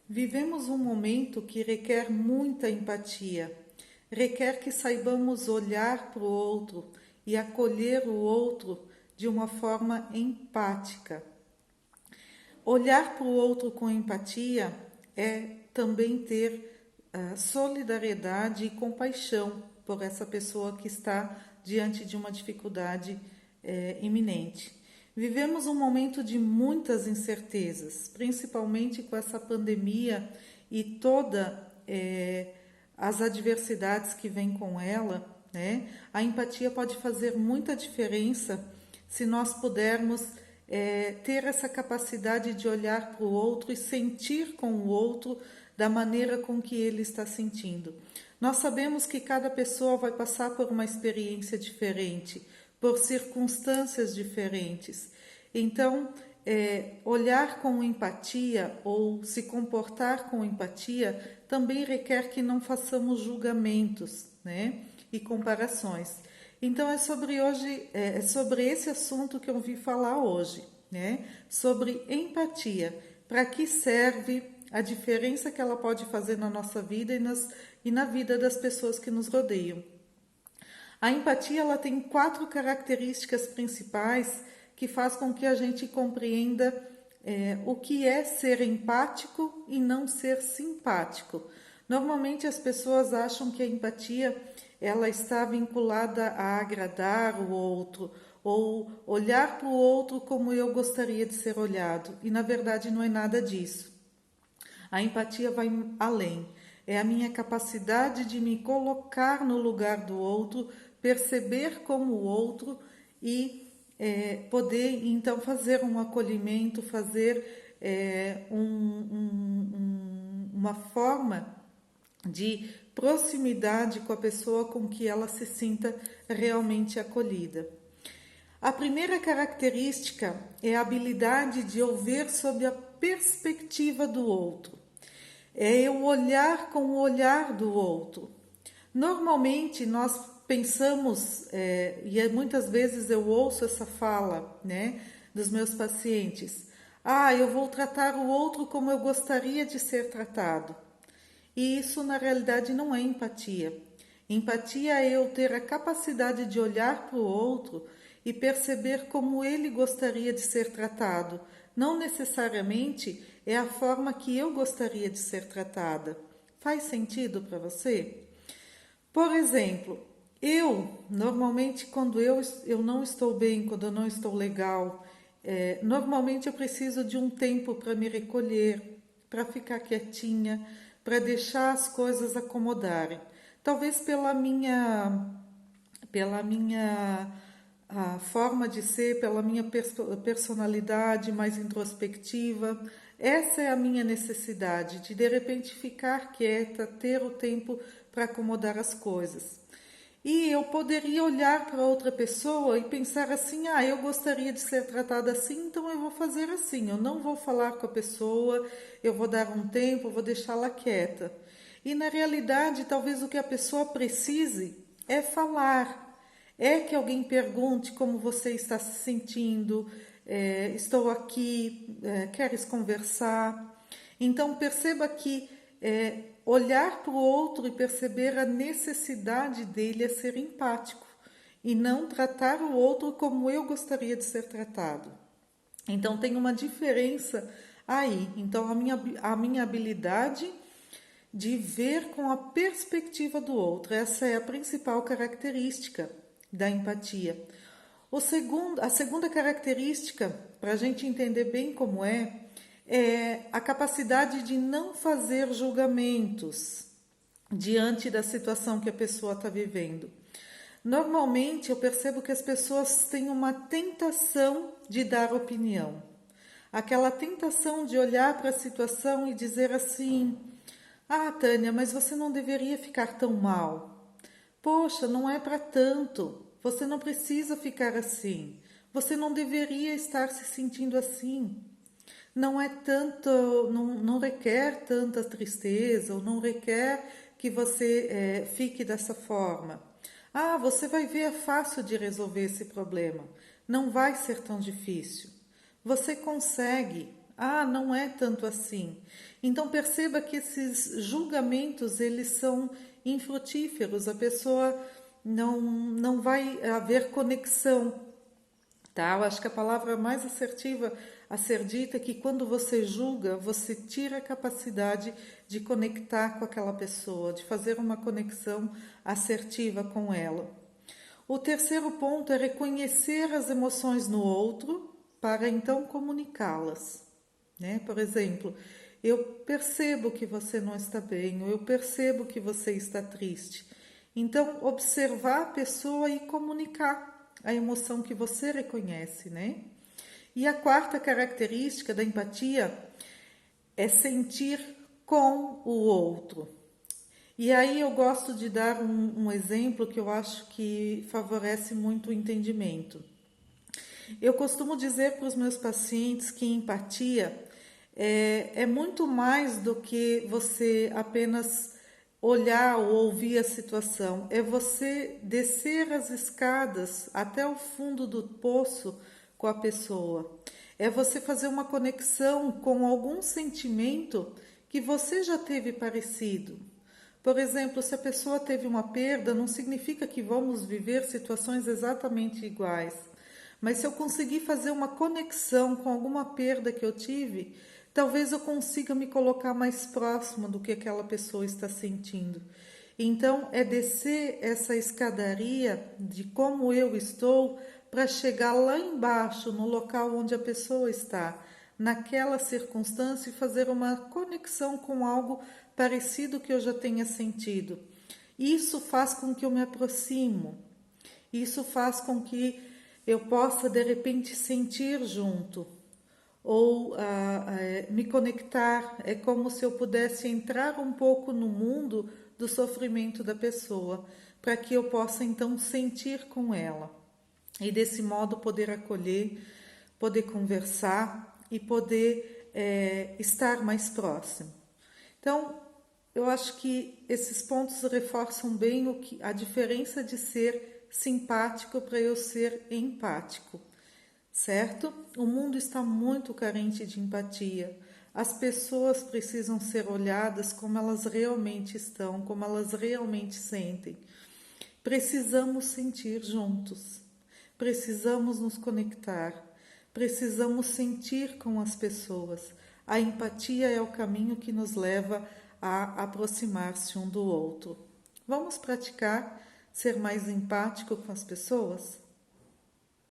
Vivemos um momento que requer muita empatia, requer que saibamos olhar para o outro e acolher o outro de uma forma empática. Olhar para o outro com empatia é também ter solidariedade e compaixão por essa pessoa que está diante de uma dificuldade iminente. Vivemos um momento de muitas incertezas, principalmente com essa pandemia e todas as adversidades que vêm com ela, né? A empatia pode fazer muita diferença se nós pudermos ter essa capacidade de olhar para o outro e sentir com o outro da maneira com que ele está sentindo. Nós sabemos que cada pessoa vai passar por uma experiência diferente, por circunstâncias diferentes. Então, olhar com empatia ou se comportar com empatia também requer que não façamos julgamentos, né, e comparações. Então é sobre esse assunto que eu vim falar hoje, né? Sobre empatia. Para que serve, a diferença que ela pode fazer na nossa vida e na vida das pessoas que nos rodeiam. A empatia ela tem 4 características principais que faz com que a gente compreenda o que é ser empático e não ser simpático. Normalmente as pessoas acham que a empatia ela está vinculada a agradar o outro ou olhar para o outro como eu gostaria de ser olhado. E na verdade não é nada disso. A empatia vai além. É a minha capacidade de me colocar no lugar do outro, perceber como o outro e poder então fazer um acolhimento, fazer uma forma de proximidade com a pessoa com que ela se sinta realmente acolhida. A primeira característica é a habilidade de ouvir sob a perspectiva do outro. É eu olhar com o olhar do outro. Normalmente nós pensamos, e muitas vezes eu ouço essa fala, né, dos meus pacientes: eu vou tratar o outro como eu gostaria de ser tratado. E isso na realidade não é empatia. Empatia é eu ter a capacidade de olhar para o outro e perceber como ele gostaria de ser tratado. Não necessariamente é a forma que eu gostaria de ser tratada. Faz sentido para você? Por exemplo, normalmente quando eu não estou bem, quando eu não estou legal, normalmente eu preciso de um tempo para me recolher, para ficar quietinha, para deixar as coisas acomodarem. Talvez pela minha forma de ser, pela minha personalidade mais introspectiva. Essa é a minha necessidade de repente ficar quieta, ter o tempo para acomodar as coisas. E eu poderia olhar para outra pessoa e pensar assim: eu gostaria de ser tratada assim, então eu vou fazer assim. Eu não vou falar com a pessoa, eu vou dar um tempo, vou deixá-la quieta. E na realidade, talvez o que a pessoa precise é falar. É que alguém pergunte como você está se sentindo, estou aqui, queres conversar? Então perceba que olhar para o outro e perceber a necessidade dele é ser empático e não tratar o outro como eu gostaria de ser tratado. Então tem uma diferença aí. Então a minha habilidade de ver com a perspectiva do outro, essa é a principal característica da empatia. A segunda característica, para a gente entender bem como é a capacidade de não fazer julgamentos diante da situação que a pessoa está vivendo. Normalmente eu percebo que as pessoas têm uma tentação de dar opinião. Aquela tentação de olhar para a situação e dizer assim: Tânia, mas você não deveria ficar tão mal. Poxa, não é para tanto. Você não precisa ficar assim. Você não deveria estar se sentindo assim. Não é tanto, não requer tanta tristeza, ou não requer que você fique dessa forma. Você vai ver, é fácil de resolver esse problema. Não vai ser tão difícil. Você consegue. Ah, não é tanto assim. Então perceba que esses julgamentos, eles são infrutíferos, a pessoa não vai haver conexão, tá? Eu acho que a palavra mais assertiva a ser dita é que quando você julga, você tira a capacidade de conectar com aquela pessoa, de fazer uma conexão assertiva com ela. O terceiro ponto é reconhecer as emoções no outro para então comunicá-las, né? Por exemplo, eu percebo que você não está bem, ou eu percebo que você está triste. Então, observar a pessoa e comunicar a emoção que você reconhece, né? E a quarta característica da empatia é sentir com o outro. E aí eu gosto de dar um exemplo que eu acho que favorece muito o entendimento. Eu costumo dizer para os meus pacientes que empatia é muito mais do que você apenas olhar ou ouvir a situação. É você descer as escadas até o fundo do poço com a pessoa. É você fazer uma conexão com algum sentimento que você já teve parecido. Por exemplo, se a pessoa teve uma perda, não significa que vamos viver situações exatamente iguais. Mas se eu conseguir fazer uma conexão com alguma perda que eu tive, talvez eu consiga me colocar mais próximo do que aquela pessoa está sentindo. Então, é descer essa escadaria de como eu estou para chegar lá embaixo, no local onde a pessoa está, naquela circunstância e fazer uma conexão com algo parecido que eu já tenha sentido. Isso faz com que eu me aproximo. Isso faz com que eu possa de repente sentir junto ou me conectar. É como se eu pudesse entrar um pouco no mundo do sofrimento da pessoa, para que eu possa então sentir com ela e desse modo poder acolher, poder conversar e poder estar mais próximo. Então, eu acho que esses pontos reforçam bem a diferença de ser simpático para eu ser empático, certo? O mundo está muito carente de empatia. As pessoas precisam ser olhadas como elas realmente estão, como elas realmente sentem. Precisamos sentir juntos, precisamos nos conectar, precisamos sentir com as pessoas. A empatia é o caminho que nos leva a aproximar-se um do outro. Vamos praticar ser mais empático com as pessoas?